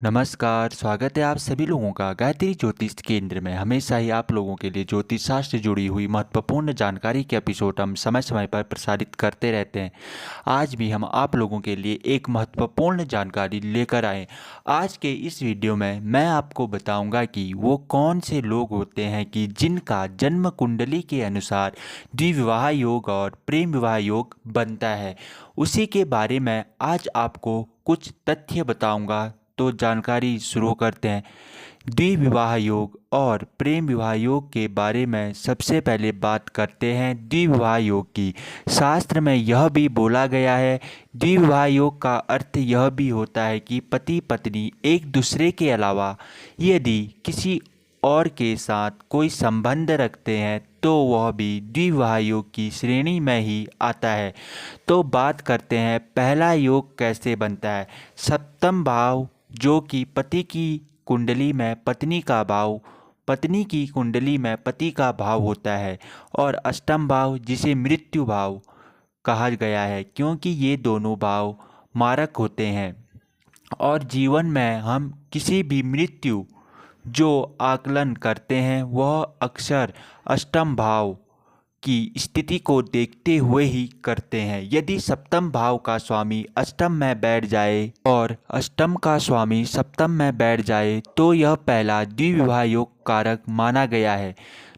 नमस्कार, स्वागत है आप सभी लोगों का गायत्री ज्योतिष केंद्र में। हमेशा ही आप लोगों के लिए ज्योतिष शास्त्र से जुड़ी हुई महत्वपूर्ण जानकारी के एपिसोड हम समय समय पर प्रसारित करते रहते हैं। आज भी हम आप लोगों के लिए एक महत्वपूर्ण जानकारी लेकर आए। आज के इस वीडियो में मैं आपको बताऊंगा कि वो कौन से लोग होते हैं कि जिनका जन्म कुंडली के अनुसार द्विविवाह योग और प्रेम विवाह योग बनता है। उसी के बारे में आज आपको कुछ तथ्य बताऊंगा। तो जानकारी शुरू करते हैं। द्विविवाह योग और प्रेम विवाह योग के बारे में सबसे पहले बात करते हैं द्विविवाह योग की। शास्त्र में यह भी बोला गया है, द्विविवाह योग का अर्थ यह भी होता है कि पति पत्नी एक दूसरे के अलावा यदि किसी और के साथ कोई संबंध रखते हैं तो वह भी द्विविवाह योग की श्रेणी में ही आता है। तो बात करते हैं पहला योग कैसे बनता है। सप्तम भाव जो कि पति की कुंडली में पत्नी का भाव, पत्नी की कुंडली में पति का भाव होता है, और अष्टम भाव जिसे मृत्यु भाव कहा गया है क्योंकि ये दोनों भाव मारक होते हैं। और जीवन में हम किसी भी मृत्यु जो आकलन करते हैं वह अक्सर अष्टम भाव की स्थिति को देखते हुए ही करते हैं। यदि सप्तम भाव का स्वामी अष्टम में बैठ जाए और अष्टम का स्वामी सप्तम में बैठ जाए तो यह पहला द्विविवाह योग कारक माना गया है।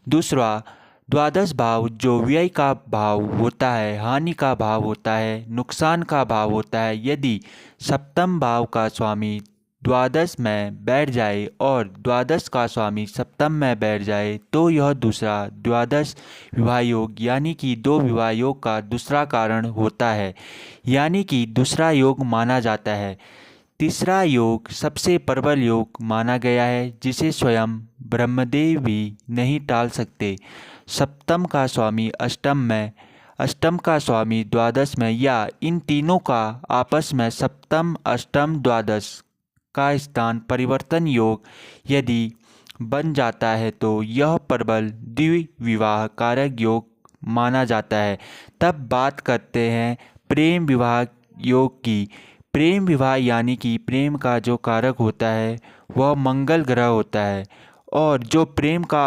दूसरा, द्वादश भाव जो व्यय का भाव होता है, हानि का भाव होता है, नुकसान का भाव होता है। यदि सप्तम भाव का स्वामी द्वादश में बैठ जाए और द्वादश का स्वामी सप्तम में बैठ जाए तो यह दूसरा द्वादश विवाह योग यानी कि दो विवाह योग का दूसरा कारण होता है, यानी कि दूसरा योग माना जाता है। तीसरा योग सबसे प्रबल योग माना गया है जिसे स्वयं ब्रह्मदेव भी नहीं टाल सकते। सप्तम का स्वामी अष्टम में, अष्टम का स्वामी द्वादश में, या इन तीनों का आपस में सप्तम अष्टम द्वादश का स्थान परिवर्तन योग यदि बन जाता है तो यह प्रबल द्विविवाह कारक योग माना जाता है। तब बात करते हैं प्रेम विवाह योग की। प्रेम विवाह यानी कि प्रेम का जो कारक होता है वह मंगल ग्रह होता है, और जो प्रेम का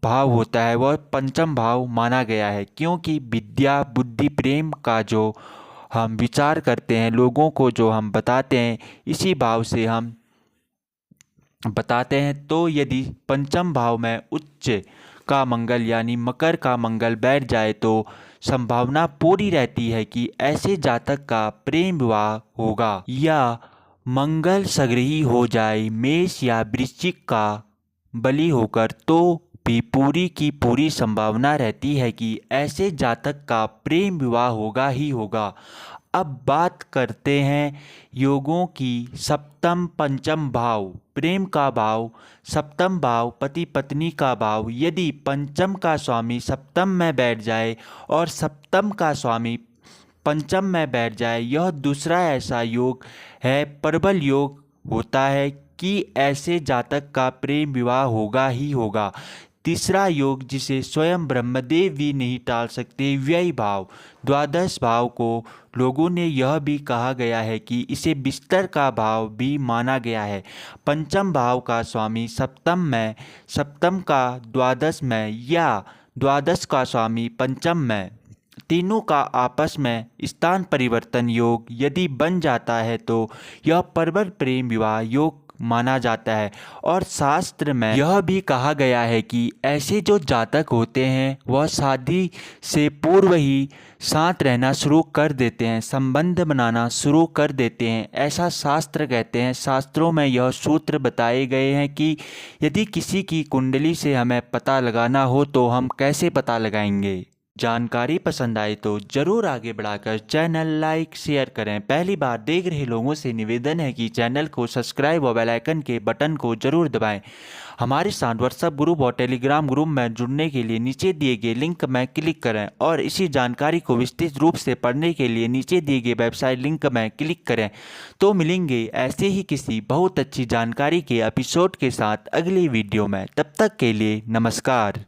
भाव होता है वह पंचम भाव माना गया है क्योंकि विद्या बुद्धि प्रेम का जो हम विचार करते हैं, लोगों को जो हम बताते हैं, इसी भाव से हम बताते हैं। तो यदि पंचम भाव में उच्च का मंगल यानी मकर का मंगल बैठ जाए तो संभावना पूरी रहती है कि ऐसे जातक का प्रेम विवाह होगा। या मंगल सग्रही हो जाए मेष या वृश्चिक का बलि होकर तो भी पूरी की पूरी संभावना रहती है कि ऐसे जातक का प्रेम विवाह होगा ही होगा। अब बात करते हैं योगों की। सप्तम पंचम भाव प्रेम का भाव, सप्तम भाव पति पत्नी का भाव। यदि पंचम का स्वामी सप्तम में बैठ जाए और सप्तम का स्वामी पंचम में बैठ जाए, यह दूसरा ऐसा योग है, प्रबल योग होता है कि ऐसे जातक का प्रेम विवाह होगा ही होगा। तीसरा योग जिसे स्वयं ब्रह्मदेव भी नहीं टाल सकते, व्यय भाव। द्वादश भाव को लोगों ने यह भी कहा गया है कि इसे बिस्तर का भाव भी माना गया है। पंचम भाव का स्वामी सप्तम में, सप्तम का द्वादश में, या द्वादश का स्वामी पंचम में, तीनों का आपस में स्थान परिवर्तन योग यदि बन जाता है तो यह प्रबल प्रेम विवाह योग माना जाता है। और शास्त्र में यह भी कहा गया है कि ऐसे जो जातक होते हैं वह शादी से पूर्व ही साथ रहना शुरू कर देते हैं, संबंध बनाना शुरू कर देते हैं, ऐसा शास्त्र कहते हैं। शास्त्रों में यह सूत्र बताए गए हैं कि यदि किसी की कुंडली से हमें पता लगाना हो तो हम कैसे पता लगाएंगे। जानकारी पसंद आए तो ज़रूर आगे बढ़ाकर चैनल लाइक शेयर करें। पहली बार देख रहे लोगों से निवेदन है कि चैनल को सब्सक्राइब और बेल आइकन के बटन को ज़रूर दबाएं। हमारे साथ व्हाट्सएप ग्रुप और टेलीग्राम ग्रुप में जुड़ने के लिए नीचे दिए गए लिंक में क्लिक करें, और इसी जानकारी को विस्तृत रूप से पढ़ने के लिए नीचे दिए गए वेबसाइट लिंक में क्लिक करें। तो मिलेंगे ऐसे ही किसी बहुत अच्छी जानकारी के एपिसोड के साथ अगली वीडियो में। तब तक के लिए नमस्कार।